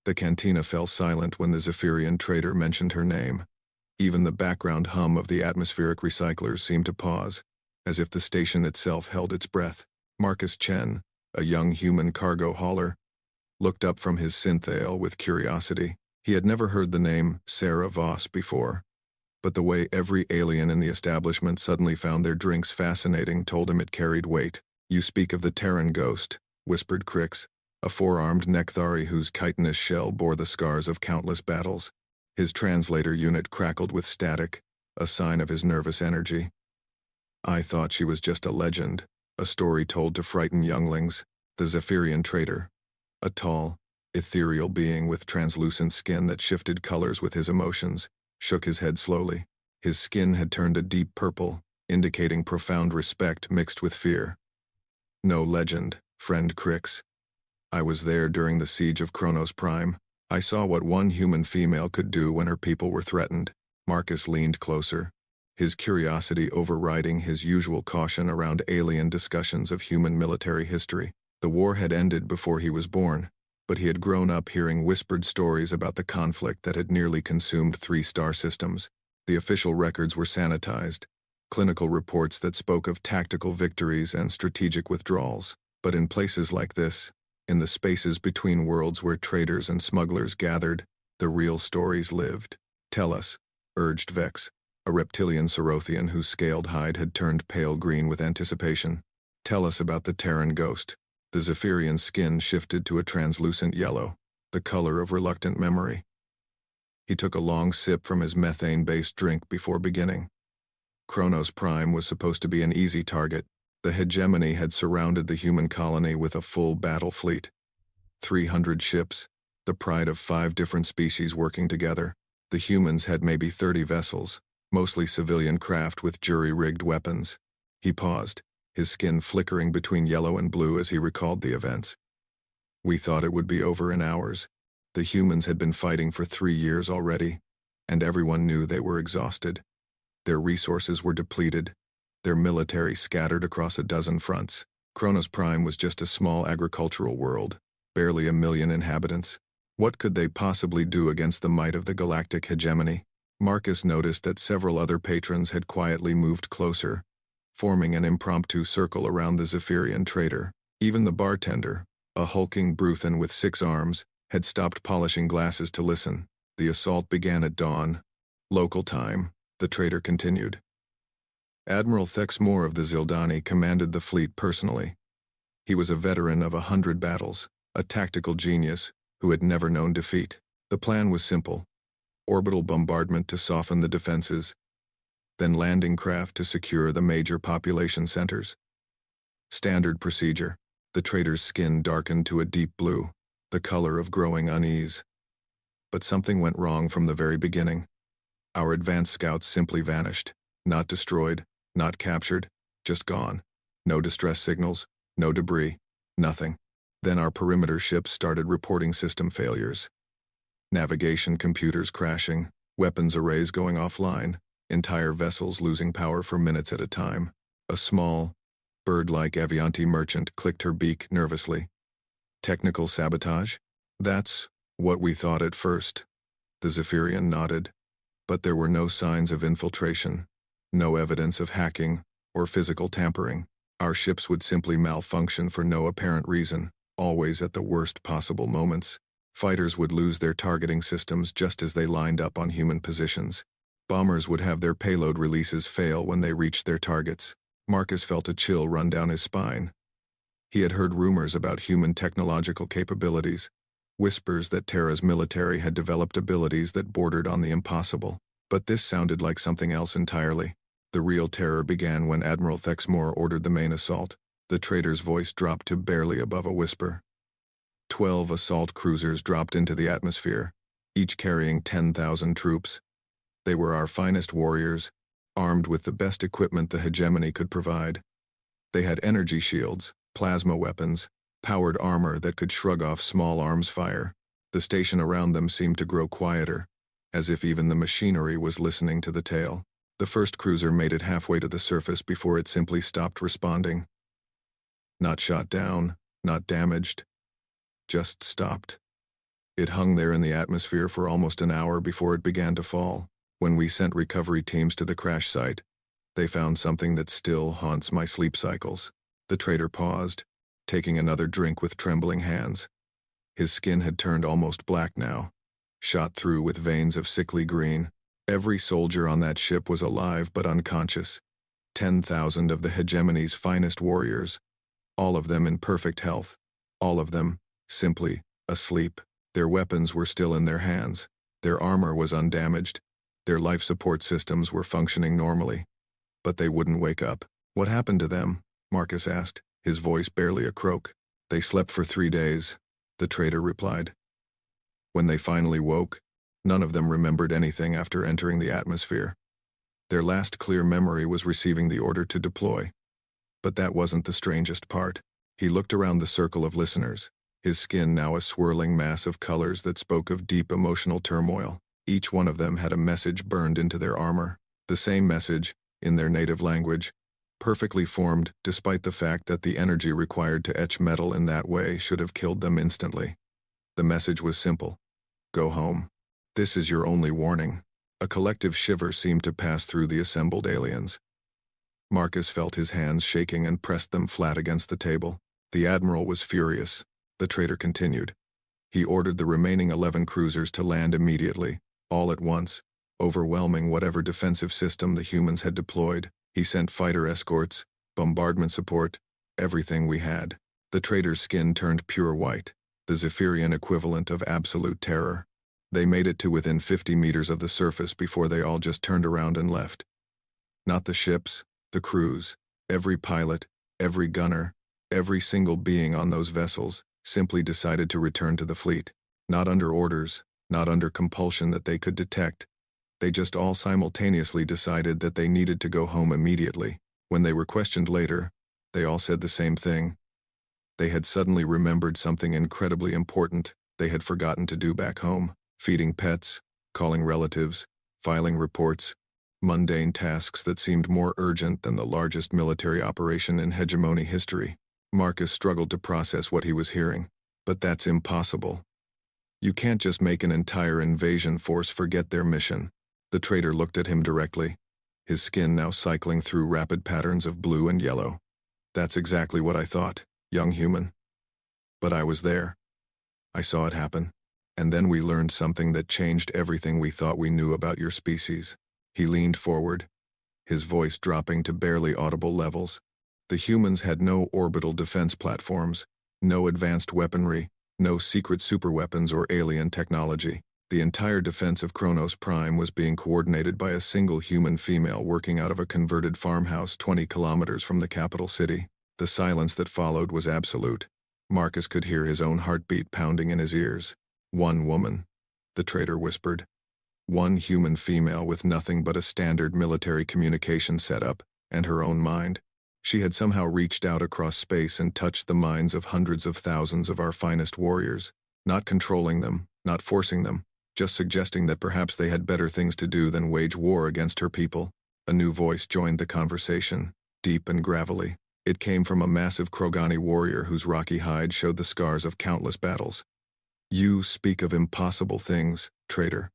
The cantina fell silent when the Zephyrian trader mentioned her name. Even the background hum of the atmospheric recyclers seemed to pause, as if the station itself held its breath. Marcus Chen, a young human cargo hauler, looked up from his synthale with curiosity. He had never heard the name Sarah Voss before, but the way every alien in the establishment suddenly found their drinks fascinating told him it carried weight. "You speak of the Terran ghost," whispered Crix, a four-armed Nekthari whose chitinous shell bore the scars of countless battles. His translator unit crackled with static, a sign of his nervous energy. "I thought she was just a legend, a story told to frighten younglings." The Zephyrian trader, a tall, ethereal being with translucent skin that shifted colors with his emotions, shook his head slowly. His skin had turned a deep purple, indicating profound respect mixed with fear. "No legend, friend Crix. I was there during the siege of Kronos Prime. I saw what one human female could do when her people were threatened." Marcus leaned closer, his curiosity overriding his usual caution around alien discussions of human military history. The war had ended before he was born, but he had grown up hearing whispered stories about the conflict that had nearly consumed 3 star systems. The official records were sanitized, clinical reports that spoke of tactical victories and strategic withdrawals. But in places like this, in the spaces between worlds where traders and smugglers gathered, the real stories lived. "Tell us," urged Vex, a reptilian Cerothian whose scaled hide had turned pale green with anticipation. "Tell us about the Terran ghost." The Zephyrian skin shifted to a translucent yellow, the color of reluctant memory. He took a long sip from his methane-based drink before beginning. Kronos Prime was supposed to be an easy target. The hegemony had surrounded the human colony with a full battle fleet. 300 ships, the pride of 5 different species working together. The humans had maybe 30 vessels, mostly civilian craft with jury-rigged weapons. He paused, his skin flickering between yellow and blue as he recalled the events. "We thought it would be over in hours. The humans had been fighting for 3 years already, and everyone knew they were exhausted. Their resources were depleted, their military scattered across a dozen fronts. Kronos Prime was just a small agricultural world, barely 1 million inhabitants. What could they possibly do against the might of the galactic hegemony?" Marcus noticed that several other patrons had quietly moved closer, forming an impromptu circle around the Zephyrian trader. Even the bartender, a hulking Bruthan with 6 arms, had stopped polishing glasses to listen. "The assault began at dawn. Local time," the trader continued. "Admiral Thexmore of the Zildani commanded the fleet personally. He was a veteran of 100 battles, a tactical genius who had never known defeat. The plan was simple: orbital bombardment to soften the defenses, then landing craft to secure the major population centers. Standard procedure." The trader's skin darkened to a deep blue, the color of growing unease. But something went wrong from the very beginning. Our advanced scouts simply vanished, not destroyed, not captured, just gone. No distress signals, no debris, nothing. Then our perimeter ships started reporting system failures. Navigation computers crashing, weapons arrays going offline, entire vessels losing power for minutes at a time. A small, bird-like Avianti merchant clicked her beak nervously. "Technical sabotage? That's what we thought at first." The Zephyrian nodded, but there were no signs of infiltration, no evidence of hacking or physical tampering. Our ships would simply malfunction for no apparent reason, always at the worst possible moments. Fighters would lose their targeting systems just as they lined up on human positions. Bombers would have their payload releases fail when they reached their targets. Marcus felt a chill run down his spine. He had heard rumors about human technological capabilities, whispers that Terra's military had developed abilities that bordered on the impossible. But this sounded like something else entirely. The real terror began when Admiral Thexmore ordered the main assault. The trader's voice dropped to barely above a whisper. 12 assault cruisers dropped into the atmosphere, each carrying 10,000 troops. They were our finest warriors, armed with the best equipment the hegemony could provide. They had energy shields, plasma weapons, powered armor that could shrug off small arms fire. The station around them seemed to grow quieter, as if even the machinery was listening to the tale. The first cruiser made it halfway to the surface before it simply stopped responding. Not shot down, not damaged, just stopped. It hung there in the atmosphere for almost an hour before it began to fall. When we sent recovery teams to the crash site, they found something that still haunts my sleep cycles. The trader paused, taking another drink with trembling hands. His skin had turned almost black now, shot through with veins of sickly green. Every soldier on that ship was alive but unconscious. 10,000 of the hegemony's finest warriors, all of them in perfect health, all of them, simply, asleep. Their weapons were still in their hands, their armor was undamaged, their life support systems were functioning normally. But they wouldn't wake up. "What happened to them?" Marcus asked, his voice barely a croak. "They slept for 3 days," the trader replied. When they finally woke, none of them remembered anything after entering the atmosphere. Their last clear memory was receiving the order to deploy. But that wasn't the strangest part. He looked around the circle of listeners, his skin now a swirling mass of colors that spoke of deep emotional turmoil. Each one of them had a message burned into their armor. The same message, in their native language, perfectly formed despite the fact that the energy required to etch metal in that way should have killed them instantly. The message was simple. Go home. This is your only warning. A collective shiver seemed to pass through the assembled aliens. Marcus felt his hands shaking and pressed them flat against the table. The admiral was furious. The trader continued. He ordered the remaining 11 cruisers to land immediately, all at once, overwhelming whatever defensive system the humans had deployed. He sent fighter escorts, bombardment support, everything we had. The trader's skin turned pure white, the Zephyrian equivalent of absolute terror. They made it to within 50 meters of the surface before they all just turned around and left. Not the ships, the crews, every pilot, every gunner, every single being on those vessels, simply decided to return to the fleet. Not under orders, not under compulsion that they could detect. They just all simultaneously decided that they needed to go home immediately. When they were questioned later, they all said the same thing. They had suddenly remembered something incredibly important they had forgotten to do back home. Feeding pets, calling relatives, filing reports, mundane tasks that seemed more urgent than the largest military operation in hegemony history. Marcus struggled to process what he was hearing. But that's impossible. You can't just make an entire invasion force forget their mission. The trader looked at him directly, his skin now cycling through rapid patterns of blue and yellow. That's exactly what I thought, young human. But I was there. I saw it happen. And then we learned something that changed everything we thought we knew about your species. He leaned forward, his voice dropping to barely audible levels. The humans had no orbital defense platforms, no advanced weaponry, no secret superweapons or alien technology. The entire defense of Kronos Prime was being coordinated by a single human female working out of a converted farmhouse 20 kilometers from the capital city. The silence that followed was absolute. Marcus could hear his own heartbeat pounding in his ears. One woman, the trader whispered. One human female with nothing but a standard military communication setup and her own mind. She had somehow reached out across space and touched the minds of hundreds of thousands of our finest warriors, not controlling them, not forcing them, just suggesting that perhaps they had better things to do than wage war against her people. A new voice joined the conversation, deep and gravelly. It came from a massive Krogani warrior whose rocky hide showed the scars of countless battles. You speak of impossible things, traitor.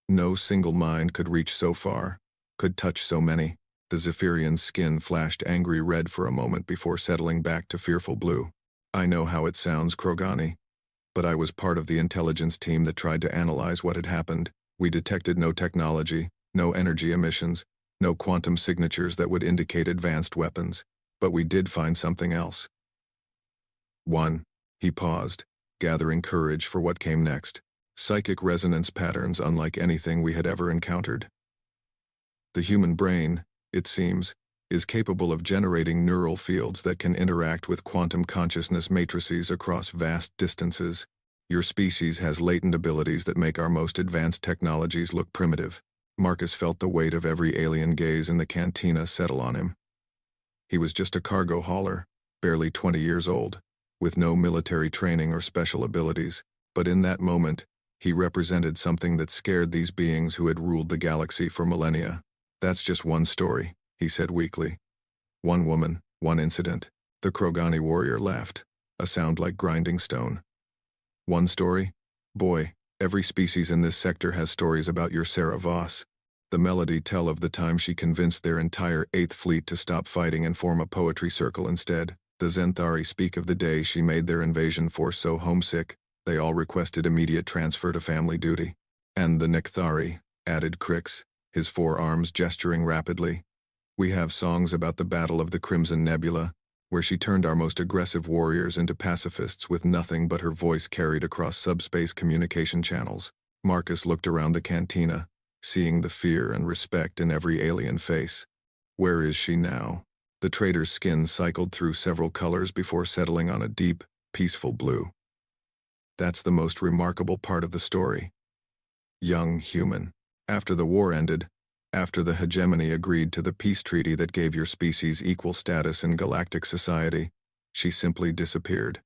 No single mind could reach so far, could touch so many. The Zephyrian's skin flashed angry red for a moment before settling back to fearful blue. I know how it sounds, Krogani. But I was part of the intelligence team that tried to analyze what had happened. We detected no technology, no energy emissions, no quantum signatures that would indicate advanced weapons. But we did find something else. One. He paused, gathering courage for what came next. Psychic resonance patterns unlike anything we had ever encountered. The human brain, it seems, is capable of generating neural fields that can interact with quantum consciousness matrices across vast distances. Your species has latent abilities that make our most advanced technologies look primitive. Marcus felt the weight of every alien gaze in the cantina settle on him. He was just a cargo hauler, barely 20 years old, with no military training or special abilities, but in that moment, he represented something that scared these beings who had ruled the galaxy for millennia. That's just one story, he said weakly. One woman, one incident. The Krogani warrior laughed, a sound like grinding stone. One story? Boy, every species in this sector has stories about your Sarah Voss. The melody tell of the time she convinced their entire 8th Fleet to stop fighting and form a poetry circle instead. The Zenthari speak of the day she made their invasion force so homesick, they all requested immediate transfer to family duty. And the Nekthari, added Crix, his forearms gesturing rapidly. We have songs about the Battle of the Crimson Nebula, where she turned our most aggressive warriors into pacifists with nothing but her voice carried across subspace communication channels. Marcus looked around the cantina, seeing the fear and respect in every alien face. Where is she now? The trader's skin cycled through several colors before settling on a deep, peaceful blue. That's the most remarkable part of the story. Young human. After the war ended, after the hegemony agreed to the peace treaty that gave your species equal status in galactic society, she simply disappeared.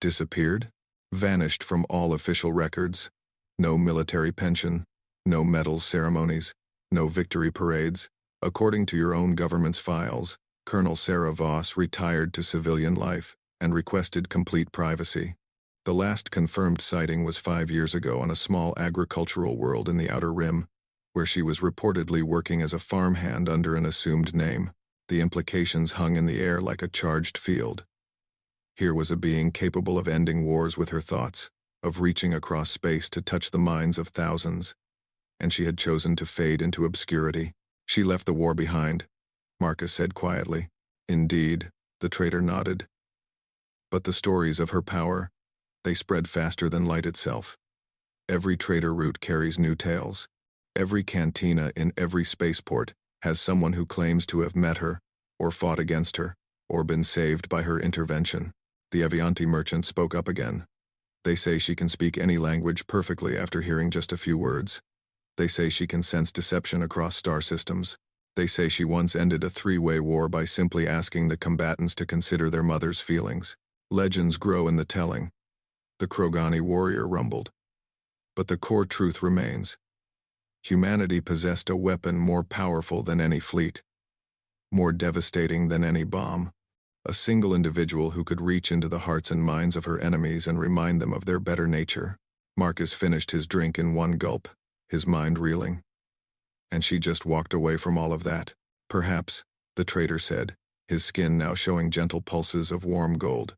Disappeared? Vanished from all official records. No military pension, no medals ceremonies, no victory parades. According to your own government's files, Colonel Sarah Voss retired to civilian life and requested complete privacy. The last confirmed sighting was 5 years ago on a small agricultural world in the Outer Rim, where she was reportedly working as a farmhand under an assumed name. The implications hung in the air like a charged field. Here was a being capable of ending wars with her thoughts, of reaching across space to touch the minds of thousands. And she had chosen to fade into obscurity. She left the war behind, Marcus said quietly. Indeed, the traitor nodded. But the stories of her power, they spread faster than light itself. Every trader route carries new tales. Every cantina in every spaceport has someone who claims to have met her, or fought against her, or been saved by her intervention. The Avianti merchant spoke up again. They say she can speak any language perfectly after hearing just a few words. They say she can sense deception across star systems. They say she once ended a 3-way war by simply asking the combatants to consider their mother's feelings. Legends grow in the telling. The Krogani warrior rumbled. But the core truth remains. Humanity possessed a weapon more powerful than any fleet, more devastating than any bomb. A single individual who could reach into the hearts and minds of her enemies and remind them of their better nature. Marcus finished his drink in one gulp, his mind reeling. And she just walked away from all of that. Perhaps, the traitor said, his skin now showing gentle pulses of warm gold.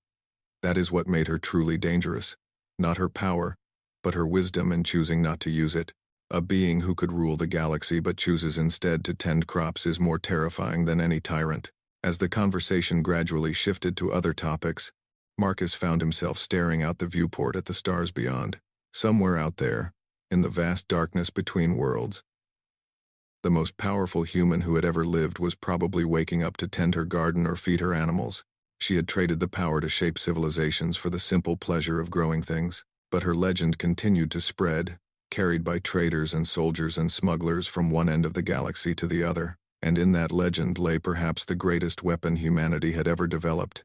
That is what made her truly dangerous. Not her power, but her wisdom in choosing not to use it. A being who could rule the galaxy but chooses instead to tend crops is more terrifying than any tyrant. As the conversation gradually shifted to other topics, Marcus found himself staring out the viewport at the stars beyond. Somewhere out there, in the vast darkness between worlds, the most powerful human who had ever lived was probably waking up to tend her garden or feed her animals. She had traded the power to shape civilizations for the simple pleasure of growing things. But her legend continued to spread, carried by traders and soldiers and smugglers from one end of the galaxy to the other. And in that legend lay perhaps the greatest weapon humanity had ever developed.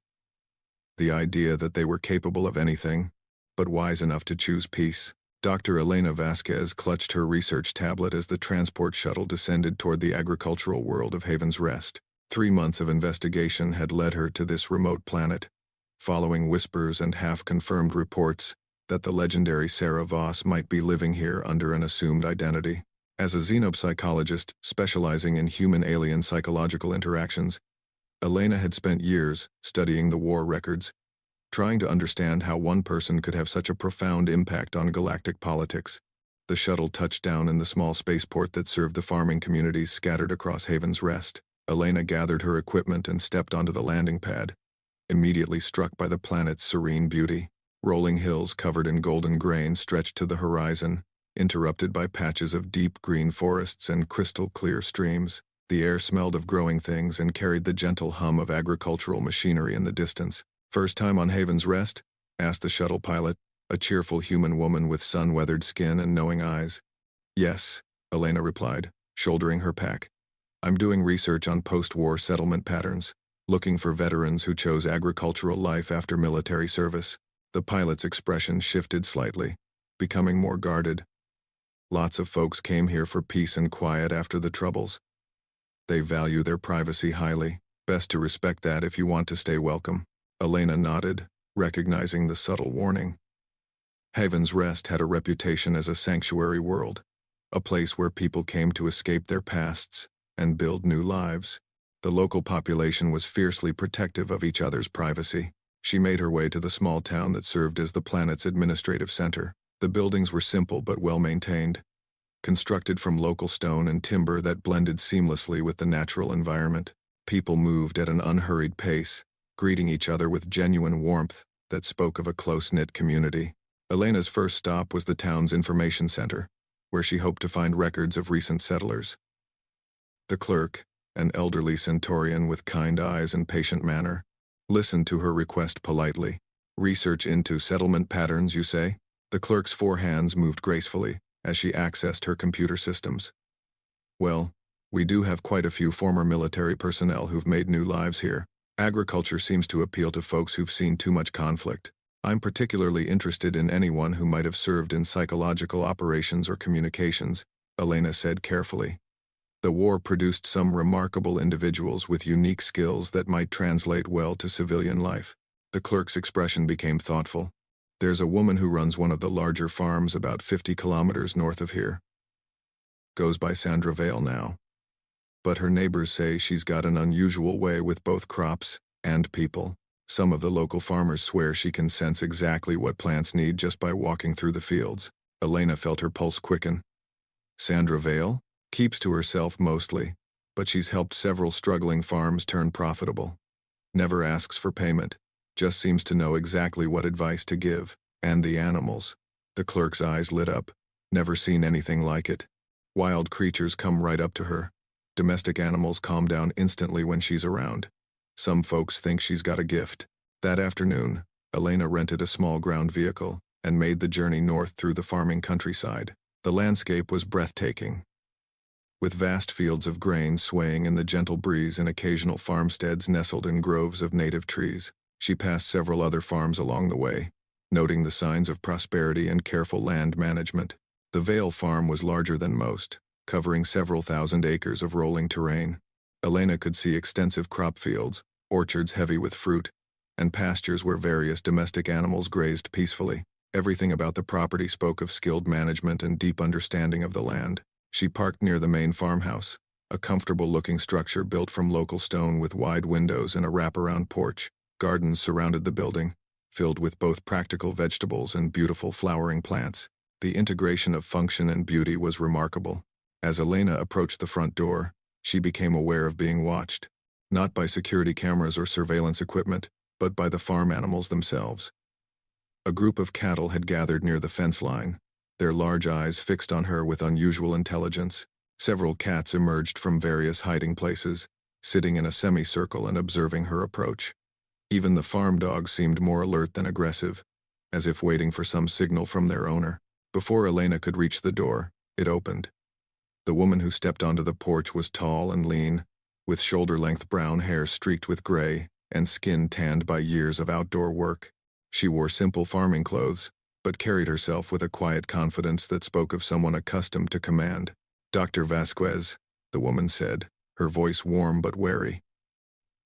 The idea that they were capable of anything, but wise enough to choose peace. Dr. Elena Vasquez clutched her research tablet as the transport shuttle descended toward the agricultural world of Haven's Rest. 3 months of investigation had led her to this remote planet, following whispers and half-confirmed reports that the legendary Sarah Voss might be living here under an assumed identity. As a xenopsychologist specializing in human-alien psychological interactions, Elena had spent years studying the war records, trying to understand how one person could have such a profound impact on galactic politics. The shuttle touched down in the small spaceport that served the farming communities scattered across Haven's Rest. Elena gathered her equipment and stepped onto the landing pad, immediately struck by the planet's serene beauty. Rolling hills covered in golden grain stretched to the horizon, interrupted by patches of deep green forests and crystal-clear streams. The air smelled of growing things and carried the gentle hum of agricultural machinery in the distance. "First time on Haven's Rest?" asked the shuttle pilot, a cheerful human woman with sun-weathered skin and knowing eyes. "Yes," Elena replied, shouldering her pack. "I'm doing research on post-war settlement patterns, looking for veterans who chose agricultural life after military service." The pilot's expression shifted slightly, becoming more guarded. "Lots of folks came here for peace and quiet after the Troubles. They value their privacy highly. Best to respect that if you want to stay welcome." Elena nodded, recognizing the subtle warning. Haven's Rest had a reputation as a sanctuary world, a place where people came to escape their pasts and build new lives. The local population was fiercely protective of each other's privacy. She made her way to the small town that served as the planet's administrative center. The buildings were simple but well-maintained, constructed from local stone and timber that blended seamlessly with the natural environment. People moved at an unhurried pace, greeting each other with genuine warmth that spoke of a close-knit community. Elena's first stop was the town's information center, where she hoped to find records of recent settlers. The clerk, an elderly Centaurian with kind eyes and patient manner, listened to her request politely. "Research into settlement patterns, you say?" The clerk's 4 hands moved gracefully as she accessed her computer systems. "Well, we do have quite a few former military personnel who've made new lives here. Agriculture seems to appeal to folks who've seen too much conflict. I'm particularly interested in anyone who might have served in psychological operations or communications," Elena said carefully. The war produced some remarkable individuals with unique skills that might translate well to civilian life. The clerk's expression became thoughtful. "There's a woman who runs one of the larger farms about 50 kilometers north of here. Goes by Sandra Vale now. But her neighbors say she's got an unusual way with both crops and people. Some of the local farmers swear she can sense exactly what plants need just by walking through the fields." Elena felt her pulse quicken. "Sandra Vale? Keeps to herself mostly, but she's helped several struggling farms turn profitable. Never asks for payment, just seems to know exactly what advice to give. And the animals." The clerk's eyes lit up. "Never seen anything like it. Wild creatures come right up to her. Domestic animals calm down instantly when she's around. Some folks think she's got a gift." That afternoon, Elena rented a small ground vehicle and made the journey north through the farming countryside. The landscape was breathtaking, with vast fields of grain swaying in the gentle breeze and occasional farmsteads nestled in groves of native trees. She passed several other farms along the way, noting the signs of prosperity and careful land management. The Vale farm was larger than most, covering several thousand acres of rolling terrain. Elena could see extensive crop fields, orchards heavy with fruit, and pastures where various domestic animals grazed peacefully. Everything about the property spoke of skilled management and deep understanding of the land. She parked near the main farmhouse, a comfortable-looking structure built from local stone with wide windows and a wraparound porch. Gardens surrounded the building, filled with both practical vegetables and beautiful flowering plants. The integration of function and beauty was remarkable. As Elena approached the front door, she became aware of being watched, not by security cameras or surveillance equipment, but by the farm animals themselves. A group of cattle had gathered near the fence line, their large eyes fixed on her with unusual intelligence. Several cats emerged from various hiding places, sitting in a semicircle and observing her approach. Even the farm dogs seemed more alert than aggressive, as if waiting for some signal from their owner. Before Elena could reach the door, it opened. The woman who stepped onto the porch was tall and lean, with shoulder-length brown hair streaked with gray and skin tanned by years of outdoor work. She wore simple farming clothes, but carried herself with a quiet confidence that spoke of someone accustomed to command. "Dr. Vasquez," the woman said, her voice warm but wary.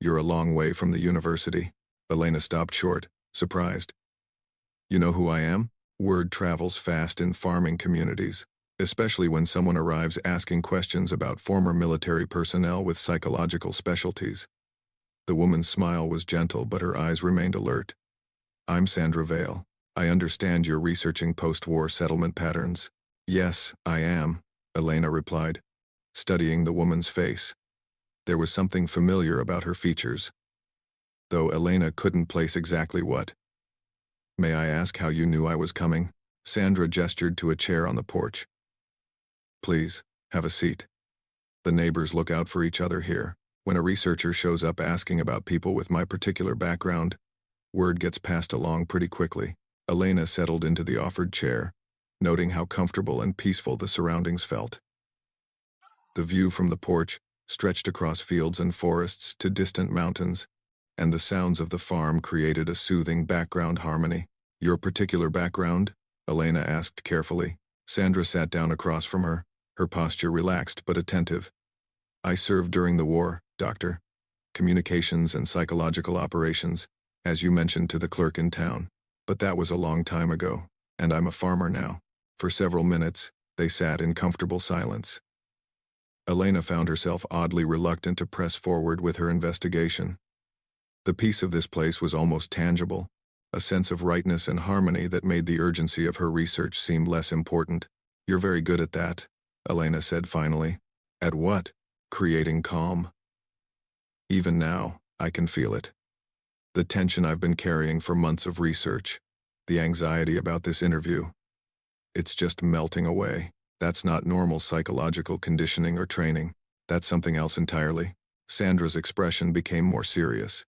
"You're a long way from the university." Elena stopped short, surprised. "You know who I am?" Word travels fast in farming communities, especially when someone arrives asking questions about former military personnel with psychological specialties. The woman's smile was gentle, but her eyes remained alert. "I'm Sandra Vale. I understand you're researching post-war settlement patterns." "Yes, I am," Elena replied, studying the woman's face. There was something familiar about her features, though Elena couldn't place exactly what. "May I ask how you knew I was coming?" Sandra gestured to a chair on the porch. "Please, have a seat. The neighbors look out for each other here. When a researcher shows up asking about people with my particular background, word gets passed along pretty quickly." Elena settled into the offered chair, noting how comfortable and peaceful the surroundings felt. The view from the porch stretched across fields and forests to distant mountains, and the sounds of the farm created a soothing background harmony. "Your particular background?" Elena asked carefully. Sandra sat down across from her, her posture relaxed but attentive. "I served during the war, Doctor. Communications and psychological operations, as you mentioned to the clerk in town. But that was a long time ago." And I'm a farmer now. For several minutes, they sat in comfortable silence. Elena found herself oddly reluctant to press forward with her investigation. The peace of this place was almost tangible, a sense of rightness and harmony that made the urgency of her research seem less important. "You're very good at that," Elena said finally. "At what?" "Creating calm. Even now, I can feel it. The tension I've been carrying for months of research, the anxiety about this interview. It's just melting away. That's not normal psychological conditioning or training. That's something else entirely." Sandra's expression became more serious.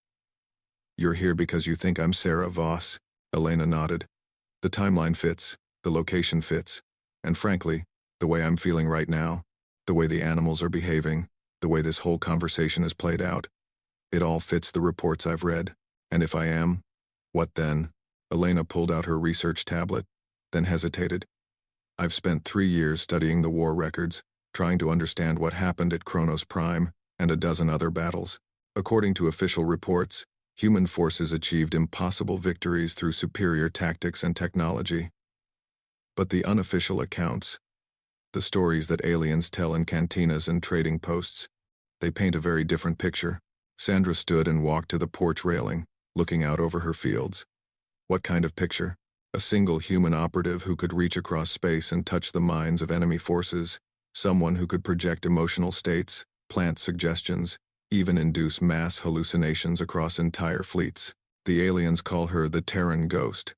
"You're here because you think I'm Sarah Voss," Elena nodded. "The timeline fits, the location fits, and frankly, the way I'm feeling right now, the way the animals are behaving, the way this whole conversation is played out, it all fits the reports I've read. And if I am, what then?" Elena pulled out her research tablet, then hesitated. "I've spent 3 years studying the war records, trying to understand what happened at Kronos Prime and a dozen other battles. According to official reports, human forces achieved impossible victories through superior tactics and technology. But the unofficial accounts, the stories that aliens tell in cantinas and trading posts, they paint a very different picture." Sandra stood and walked to the porch railing, looking out over her fields. "What kind of picture?" "A single human operative who could reach across space and touch the minds of enemy forces, someone who could project emotional states, plant suggestions, even induce mass hallucinations across entire fleets. The aliens call her the Terran Ghost,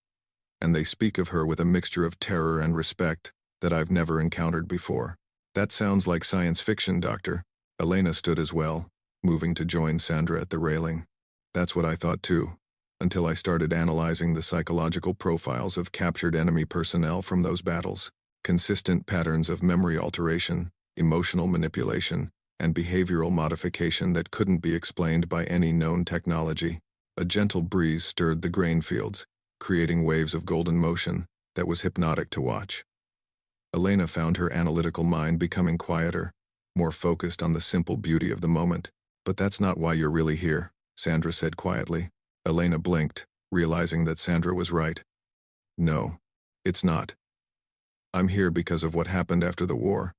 and they speak of her with a mixture of terror and respect that I've never encountered before." "That sounds like science fiction, Doctor." Elena stood as well, moving to join Sandra at the railing. "That's what I thought too, until I started analyzing the psychological profiles of captured enemy personnel from those battles. Consistent patterns of memory alteration, emotional manipulation, and behavioral modification that couldn't be explained by any known technology." A gentle breeze stirred the grain fields, creating waves of golden motion that was hypnotic to watch. Elena found her analytical mind becoming quieter, more focused on the simple beauty of the moment. "But that's not why you're really here," Sandra said quietly. Elena blinked, realizing that Sandra was right. "No, it's not. I'm here because of what happened after the war.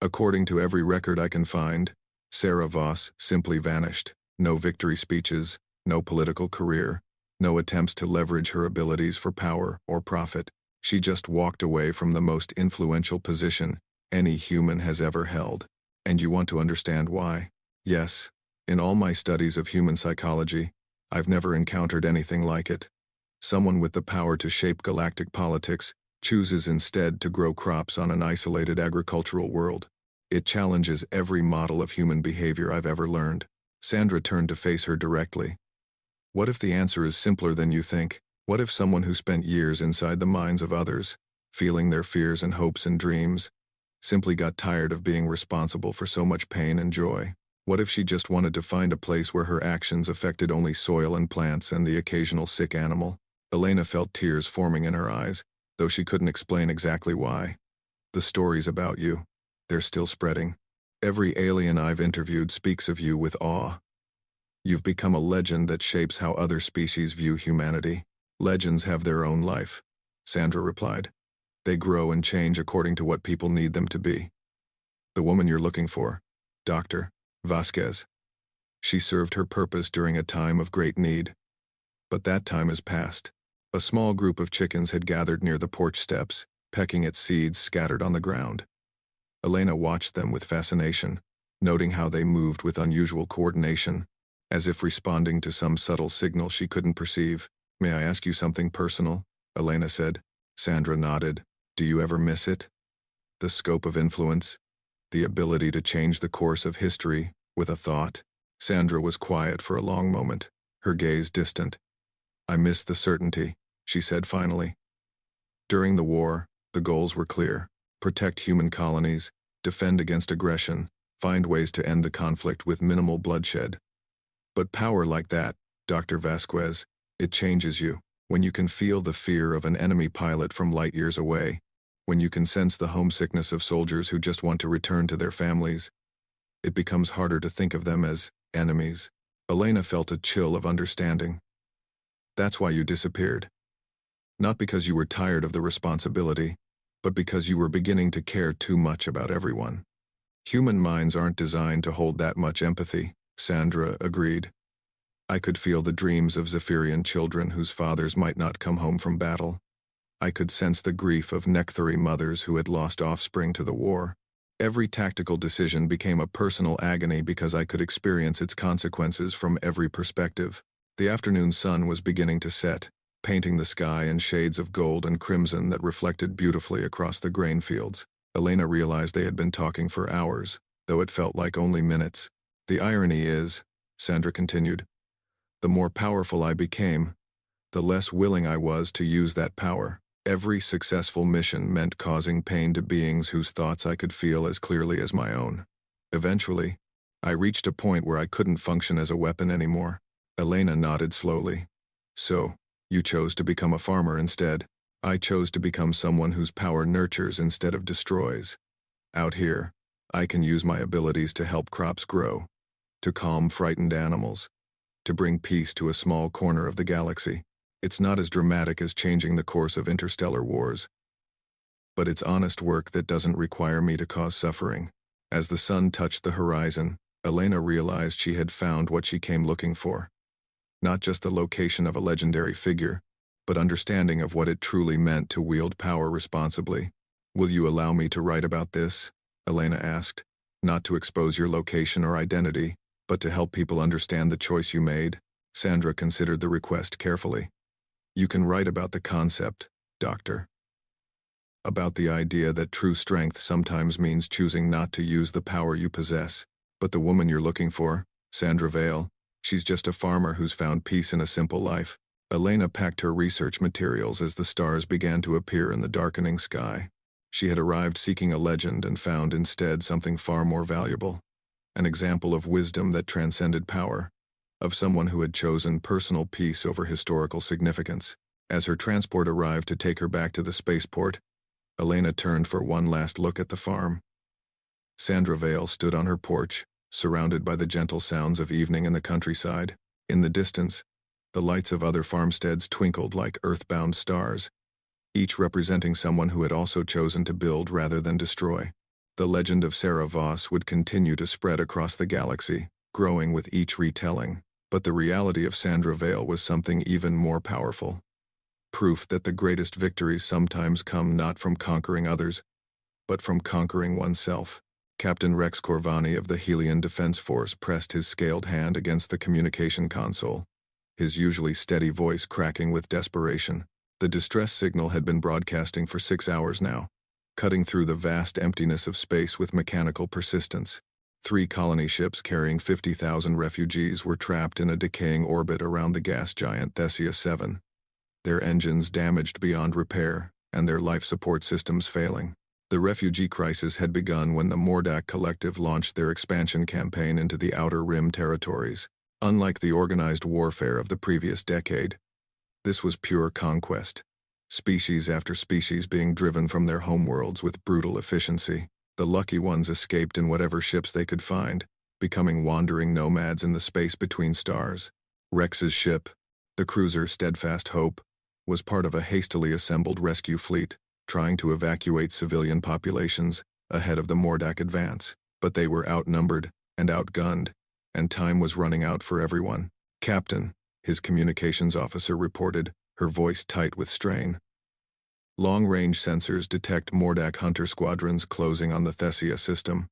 According to every record I can find, Sarah Voss simply vanished. No victory speeches, no political career, no attempts to leverage her abilities for power or profit. She just walked away from the most influential position any human has ever held. And you want to understand why? Yes, in all my studies of human psychology, I've never encountered anything like it. Someone with the power to shape galactic politics chooses instead to grow crops on an isolated agricultural world. It challenges every model of human behavior I've ever learned." Sandra turned to face her directly. "What if the answer is simpler than you think? What if someone who spent years inside the minds of others, feeling their fears and hopes and dreams, simply got tired of being responsible for so much pain and joy? What if she just wanted to find a place where her actions affected only soil and plants and the occasional sick animal?" Elena felt tears forming in her eyes, though she couldn't explain exactly why. "The stories about you, they're still spreading. Every alien I've interviewed speaks of you with awe. You've become a legend that shapes how other species view humanity." "Legends have their own life," Sandra replied. "They grow and change according to what people need them to be. The woman you're looking for, Dr. Vasquez, she served her purpose during a time of great need. But that time is past." A small group of chickens had gathered near the porch steps, pecking at seeds scattered on the ground. Elena watched them with fascination, noting how they moved with unusual coordination, as if responding to some subtle signal she couldn't perceive. "May I ask you something personal?" Elena said. Sandra nodded. "Do you ever miss it? The scope of influence, the ability to change the course of history with a thought?" Sandra was quiet for a long moment, her gaze distant. "I miss the certainty," she said finally. "During the war, the goals were clear: protect human colonies, defend against aggression, find ways to end the conflict with minimal bloodshed. But power like that, Dr. Vasquez, it changes you. When you can feel the fear of an enemy pilot from light years away, when you can sense the homesickness of soldiers who just want to return to their families, it becomes harder to think of them as enemies." Elena felt a chill of understanding. "That's why you disappeared. Not because you were tired of the responsibility, but because you were beginning to care too much about everyone. Human minds aren't designed to hold that much empathy, Sandra agreed. I could feel the dreams of Zephyrian children whose fathers might not come home from battle. I could sense the grief of Nekthari mothers who had lost offspring to the war. Every tactical decision became a personal agony because I could experience its consequences from every perspective. The afternoon sun was beginning to set, painting the sky in shades of gold and crimson that reflected beautifully across the grain fields. Elena realized they had been talking for hours, though it felt like only minutes. The irony is, Sandra continued, the more powerful I became, the less willing I was to use that power. Every successful mission meant causing pain to beings whose thoughts I could feel as clearly as my own. Eventually, I reached a point where I couldn't function as a weapon anymore. Elena nodded slowly. So, you chose to become a farmer instead. I chose to become someone whose power nurtures instead of destroys. Out here, I can use my abilities to help crops grow, to calm frightened animals, to bring peace to a small corner of the galaxy. It's not as dramatic as changing the course of interstellar wars, but it's honest work that doesn't require me to cause suffering. As the sun touched the horizon, Elena realized she had found what she came looking for. Not just the location of a legendary figure, but understanding of what it truly meant to wield power responsibly. Will you allow me to write about this? Elena asked. Not to expose your location or identity, but to help people understand the choice you made. Sandra considered the request carefully. You can write about the concept, Doctor. About the idea that true strength sometimes means choosing not to use the power you possess. But the woman you're looking for, Sandra Vale, she's just a farmer who's found peace in a simple life. Elena packed her research materials as the stars began to appear in the darkening sky. She had arrived seeking a legend and found instead something far more valuable. An example of wisdom that transcended power, of someone who had chosen personal peace over historical significance. As her transport arrived to take her back to the spaceport, Elena turned for one last look at the farm. Sandra Vale stood on her porch, surrounded by the gentle sounds of evening in the countryside. In the distance, the lights of other farmsteads twinkled like earthbound stars, each representing someone who had also chosen to build rather than destroy. The legend of Sarah Voss would continue to spread across the galaxy, growing with each retelling. But the reality of Sandra Vale was something even more powerful. Proof that the greatest victories sometimes come not from conquering others, but from conquering oneself. Captain Rex Corvani of the Helian Defense Force pressed his scaled hand against the communication console, his usually steady voice cracking with desperation. The distress signal had been broadcasting for 6 hours now, cutting through the vast emptiness of space with mechanical persistence. 3 colony ships carrying 50,000 refugees were trapped in a decaying orbit around the gas giant Thesia 7, their engines damaged beyond repair, and their life support systems failing. The refugee crisis had begun when the Mordak Collective launched their expansion campaign into the Outer Rim territories. Unlike the organized warfare of the previous decade, this was pure conquest, species after species being driven from their homeworlds with brutal efficiency. The lucky ones escaped in whatever ships they could find, becoming wandering nomads in the space between stars. Rex's ship, the cruiser Steadfast Hope, was part of a hastily assembled rescue fleet, trying to evacuate civilian populations ahead of the Mordak advance. But they were outnumbered and outgunned, and time was running out for everyone. Captain, his communications officer reported, her voice tight with strain. Long-range sensors detect Mordak hunter squadrons closing on the Thesia system.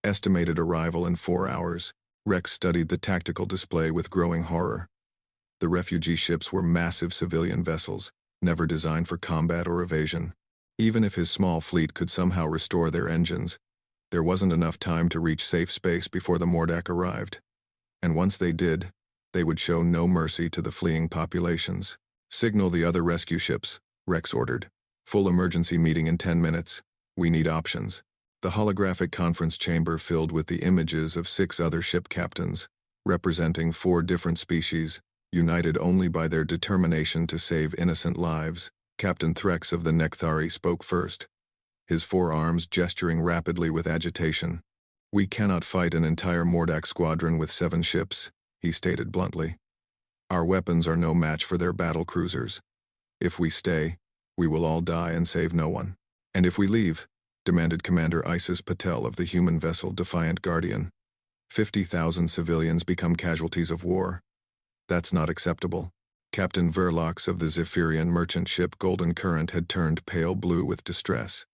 Estimated arrival in 4 hours. Rex studied the tactical display with growing horror. The refugee ships were massive civilian vessels, never designed for combat or evasion. Even if his small fleet could somehow restore their engines, there wasn't enough time to reach safe space before the Mordak arrived. And once they did, they would show no mercy to the fleeing populations. Signal the other rescue ships, Rex ordered. Full emergency meeting in 10 minutes. We need options. The holographic conference chamber filled with the images of 6 other ship captains, representing 4 different species, united only by their determination to save innocent lives. Captain Threx of the Nekthari spoke first, his forearms gesturing rapidly with agitation. We cannot fight an entire Mordak squadron with 7 ships, he stated bluntly. Our weapons are no match for their battle cruisers. If we stay, we will all die and save no one. And if we leave, demanded Commander Isis Patel of the human vessel Defiant Guardian, 50,000 civilians become casualties of war. That's not acceptable. Captain Verlox of the Zephyrian merchant ship Golden Current had turned pale blue with distress.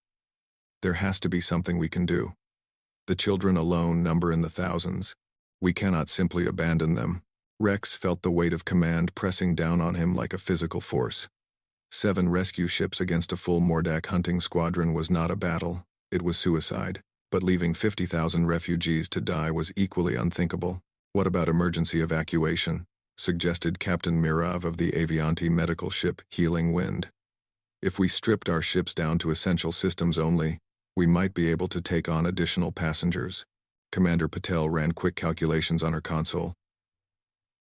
There has to be something we can do. The children alone number in the thousands. We cannot simply abandon them. Rex felt the weight of command pressing down on him like a physical force. 7 rescue ships against a full Mordak hunting squadron was not a battle, it was suicide. But leaving 50,000 refugees to die was equally unthinkable. What about emergency evacuation? Suggested Captain Mirav of the Avianti medical ship Healing Wind. If we stripped our ships down to essential systems only, we might be able to take on additional passengers. Commander Patel ran quick calculations on her console.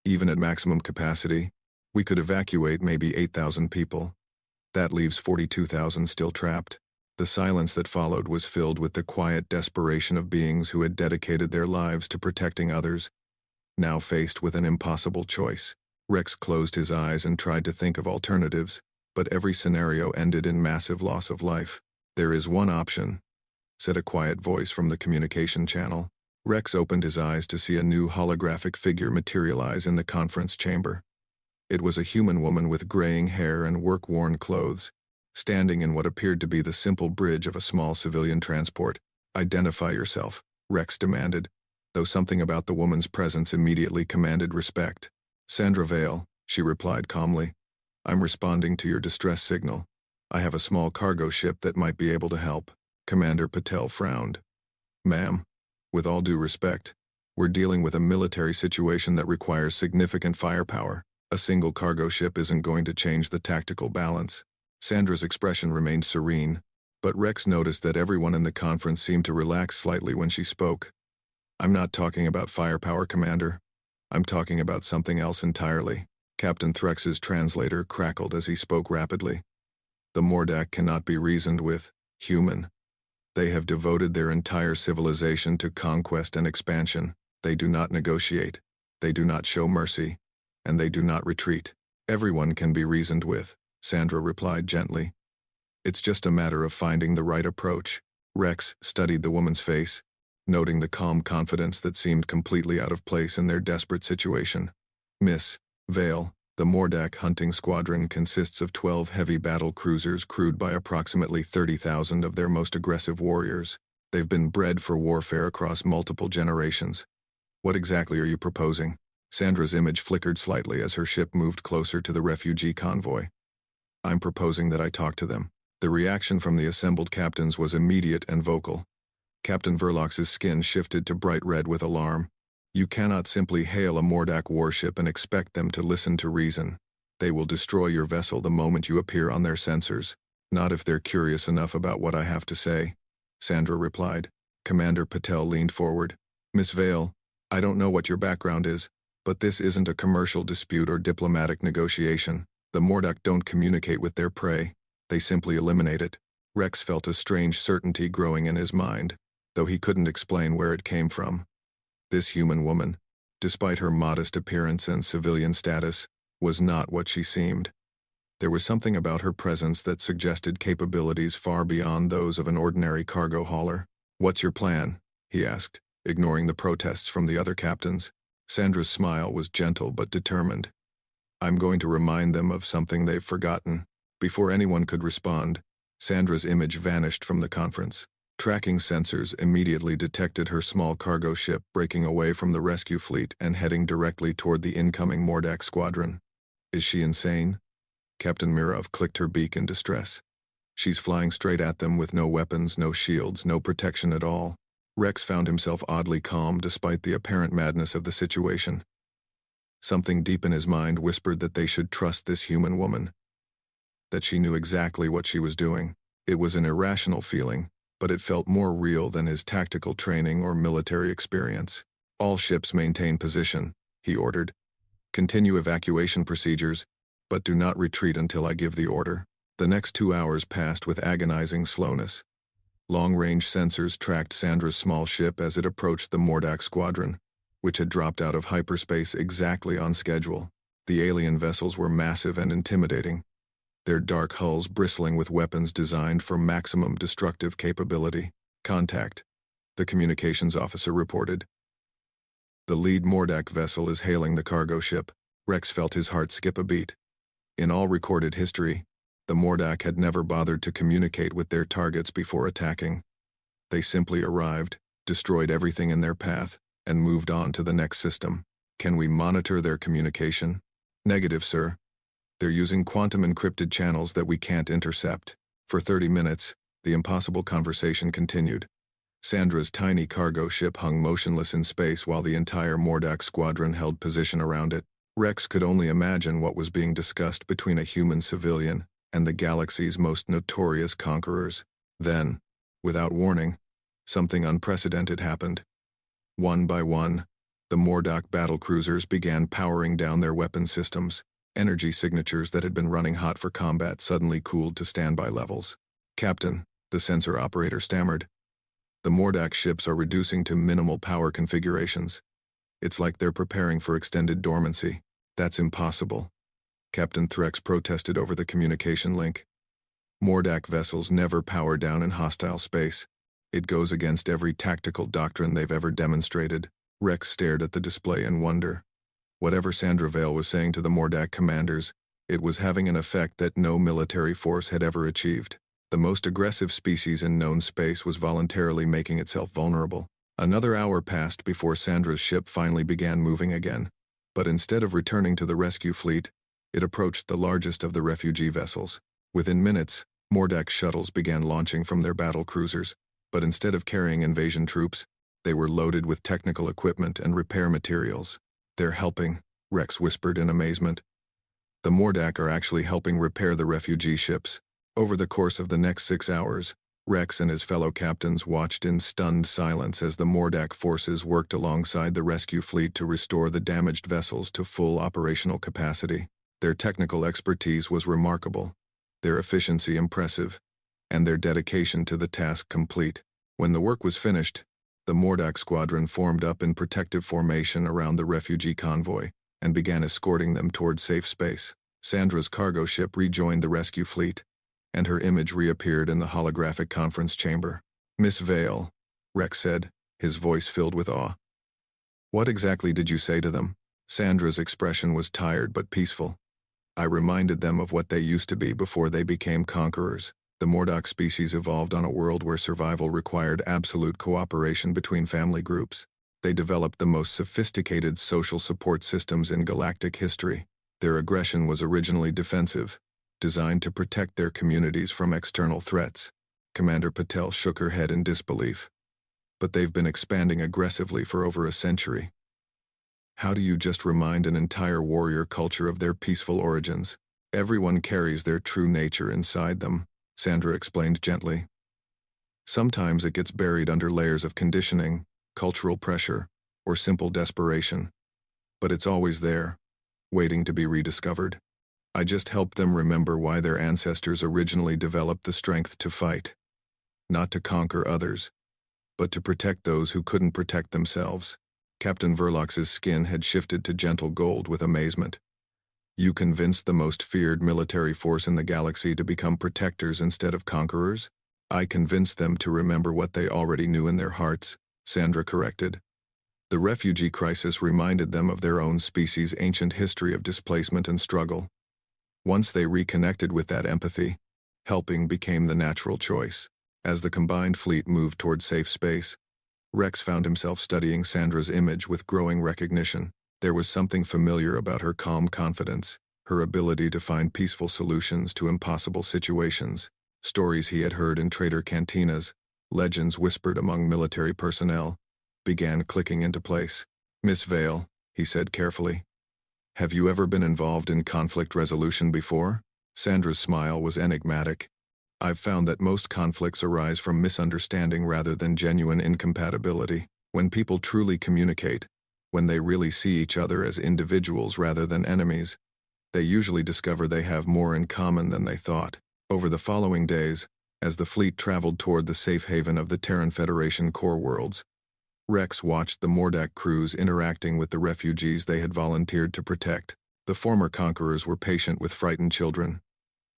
Even at maximum capacity, we could evacuate maybe 8,000 people. That leaves 42,000 still trapped. The silence that followed was filled with the quiet desperation of beings who had dedicated their lives to protecting others. Now faced with an impossible choice, Rex closed his eyes and tried to think of alternatives, but every scenario ended in massive loss of life. There is one option, said a quiet voice from the communication channel. Rex opened his eyes to see a new holographic figure materialize in the conference chamber. It was a human woman with graying hair and work-worn clothes, standing in what appeared to be the simple bridge of a small civilian transport. Identify yourself, Rex demanded, though something about the woman's presence immediately commanded respect. Sandra Vale, she replied calmly. I'm responding to your distress signal. I have a small cargo ship that might be able to help. Commander Patel frowned. Ma'am, with all due respect, we're dealing with a military situation that requires significant firepower. A single cargo ship isn't going to change the tactical balance. Sandra's expression remained serene, but Rex noticed that everyone in the conference seemed to relax slightly when she spoke. I'm not talking about firepower, Commander. I'm talking about something else entirely. Captain Threx's translator crackled as he spoke rapidly. The Mordak cannot be reasoned with, human. They have devoted their entire civilization to conquest and expansion. They do not negotiate. They do not show mercy. And they do not retreat. Everyone can be reasoned with, Sandra replied gently. It's just a matter of finding the right approach. Rex studied the woman's face, noting the calm confidence that seemed completely out of place in their desperate situation. Miss Vale, the Mordak hunting squadron consists of 12 heavy battle cruisers crewed by approximately 30,000 of their most aggressive warriors. They've been bred for warfare across multiple generations. What exactly are you proposing? Sandra's image flickered slightly as her ship moved closer to the refugee convoy. I'm proposing that I talk to them. The reaction from the assembled captains was immediate and vocal. Captain Verlox's skin shifted to bright red with alarm. You cannot simply hail a Mordak warship and expect them to listen to reason. They will destroy your vessel the moment you appear on their sensors. Not if they're curious enough about what I have to say, Sandra replied. Commander Patel leaned forward. Miss Vale, I don't know what your background is, but this isn't a commercial dispute or diplomatic negotiation. The Mordak don't communicate with their prey. They simply eliminate it. Rex felt a strange certainty growing in his mind, though he couldn't explain where it came from. This human woman, despite her modest appearance and civilian status, was not what she seemed. There was something about her presence that suggested capabilities far beyond those of an ordinary cargo hauler. What's your plan? He asked, ignoring the protests from the other captains. Sandra's smile was gentle but determined. I'm going to remind them of something they've forgotten. Before anyone could respond, Sandra's image vanished from the conference. Tracking sensors immediately detected her small cargo ship breaking away from the rescue fleet and heading directly toward the incoming Mordak squadron. Is she insane? Captain Mirov clicked her beak in distress. She's flying straight at them with no weapons, no shields, no protection at all. Rex found himself oddly calm despite the apparent madness of the situation. Something deep in his mind whispered that they should trust this human woman. That she knew exactly what she was doing. It was an irrational feeling, but it felt more real than his tactical training or military experience. All ships maintain position, he ordered. Continue evacuation procedures, but do not retreat until I give the order. The next 2 hours passed with agonizing slowness. Long-range sensors tracked Sandra's small ship as it approached the Mordak squadron, which had dropped out of hyperspace exactly on schedule. The alien vessels were massive and intimidating. their dark hulls bristling with weapons designed for maximum destructive capability. Contact, the communications officer reported. The lead Mordak vessel is hailing the cargo ship. Rex felt his heart skip a beat. In all recorded history, the Mordak had never bothered to communicate with their targets before attacking. They simply arrived, destroyed everything in their path, and moved on to the next system. Can we monitor their communication? Negative, sir. They're using quantum encrypted channels that we can't intercept. For 30 minutes, the impossible conversation continued. Sandra's tiny cargo ship hung motionless in space while the entire Mordak squadron held position around it. Rex could only imagine what was being discussed between a human civilian and the galaxy's most notorious conquerors. Then, without warning, something unprecedented happened. One by one, the Mordak battlecruisers began powering down their weapon systems. Energy signatures that had been running hot for combat suddenly cooled to standby levels. "Captain," the sensor operator stammered, "the Mordak ships are reducing to minimal power configurations. It's like they're preparing for extended dormancy." "That's impossible," Captain Threx protested over the communication link. "Mordak vessels never power down in hostile space. It goes against every tactical doctrine they've ever demonstrated." Rex stared at the display in wonder. Whatever Sandra Vale was saying to the Mordak commanders, it was having an effect that no military force had ever achieved. The most aggressive species in known space was voluntarily making itself vulnerable. Another hour passed before Sandra's ship finally began moving again. But instead of returning to the rescue fleet, it approached the largest of the refugee vessels. Within minutes, Mordak shuttles began launching from their battle cruisers, but instead of carrying invasion troops, they were loaded with technical equipment and repair materials. "They're helping," Rex whispered in amazement. "The Mordak are actually helping repair the refugee ships." Over the course of the next 6 hours, Rex and his fellow captains watched in stunned silence as the Mordak forces worked alongside the rescue fleet to restore the damaged vessels to full operational capacity. Their technical expertise was remarkable, their efficiency impressive, and their dedication to the task complete. When the work was finished, the Mordak squadron formed up in protective formation around the refugee convoy and began escorting them toward safe space. Sandra's cargo ship rejoined the rescue fleet, and her image reappeared in the holographic conference chamber. "Miss Vale," Rex said, his voice filled with awe. "What exactly did you say to them?" Sandra's expression was tired but peaceful. "I reminded them of what they used to be before they became conquerors. The Mordak species evolved on a world where survival required absolute cooperation between family groups. They developed the most sophisticated social support systems in galactic history. Their aggression was originally defensive, designed to protect their communities from external threats." Commander Patel shook her head in disbelief. "But they've been expanding aggressively for over a century. How do you just remind an entire warrior culture of their peaceful origins? Everyone carries their true nature inside them," Sandra explained gently. "Sometimes it gets buried under layers of conditioning, cultural pressure, or simple desperation. But it's always there, waiting to be rediscovered. I just help them remember why their ancestors originally developed the strength to fight. Not to conquer others, but to protect those who couldn't protect themselves." Captain Verlox's skin had shifted to gentle gold with amazement. "You convinced the most feared military force in the galaxy to become protectors instead of conquerors?" "I convinced them to remember what they already knew in their hearts," Sandra corrected. "The refugee crisis reminded them of their own species' ancient history of displacement and struggle. Once they reconnected with that empathy, helping became the natural choice." As the combined fleet moved toward safe space, Rex found himself studying Sandra's image with growing recognition. There was something familiar about her calm confidence, her ability to find peaceful solutions to impossible situations. Stories he had heard in trader cantinas, legends whispered among military personnel, began clicking into place. "Miss Vale," he said carefully, "have you ever been involved in conflict resolution before?" Sandra's smile was enigmatic. "I've found that most conflicts arise from misunderstanding rather than genuine incompatibility. When people truly communicate, when they really see each other as individuals rather than enemies, they usually discover they have more in common than they thought." Over the following days, as the fleet traveled toward the safe haven of the Terran Federation core worlds, Rex watched the Mordak crews interacting with the refugees they had volunteered to protect. The former conquerors were patient with frightened children,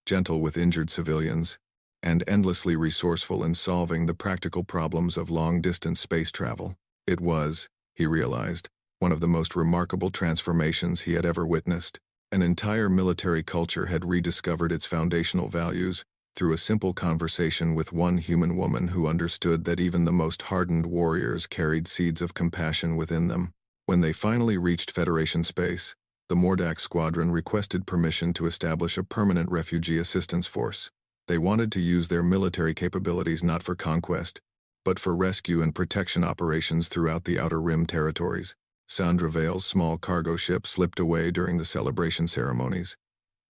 gentle with injured civilians, and endlessly resourceful in solving the practical problems of long-distance space travel. It was, he realized, one of the most remarkable transformations he had ever witnessed. An entire military culture had rediscovered its foundational values through a simple conversation with one human woman who understood that even the most hardened warriors carried seeds of compassion within them. When they finally reached Federation space, the Mordak squadron requested permission to establish a permanent refugee assistance force. They wanted to use their military capabilities not for conquest, but for rescue and protection operations throughout the Outer Rim territories. Sandra Vale's small cargo ship slipped away during the celebration ceremonies,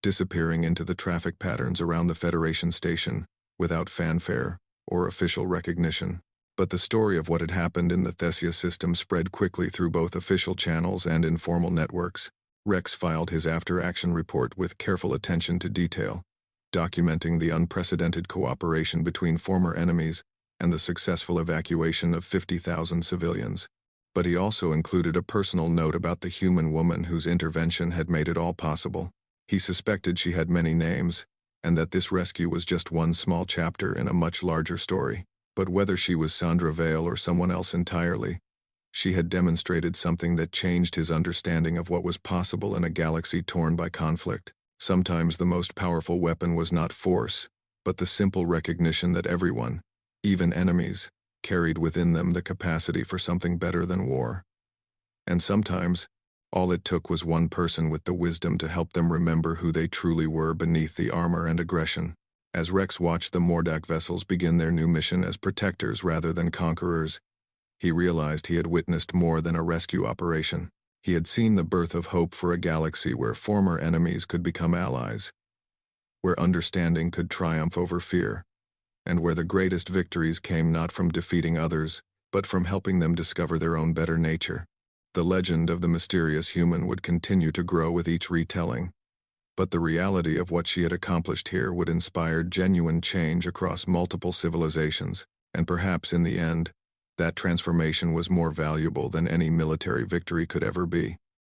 disappearing into the traffic patterns around the Federation station without fanfare or official recognition. But the story of what had happened in the Thesia system spread quickly through both official channels and informal networks. Rex filed his after-action report with careful attention to detail, documenting the unprecedented cooperation between former enemies and the successful evacuation of 50,000 civilians. But he also included a personal note about the human woman whose intervention had made it all possible. He suspected she had many names, and that this rescue was just one small chapter in a much larger story. But whether she was Sandra Vale or someone else entirely, she had demonstrated something that changed his understanding of what was possible in a galaxy torn by conflict. Sometimes the most powerful weapon was not force, but the simple recognition that everyone, even enemies, carried within them the capacity for something better than war. And sometimes, all it took was one person with the wisdom to help them remember who they truly were beneath the armor and aggression. As Rex watched the Mordak vessels begin their new mission as protectors rather than conquerors, he realized he had witnessed more than a rescue operation. He had seen the birth of hope for a galaxy where former enemies could become allies, where understanding could triumph over fear, and where the greatest victories came not from defeating others, but from helping them discover their own better nature. The legend of the mysterious human would continue to grow with each retelling, but the reality of what she had accomplished here would inspire genuine change across multiple civilizations, and perhaps in the end, that transformation was more valuable than any military victory could ever be.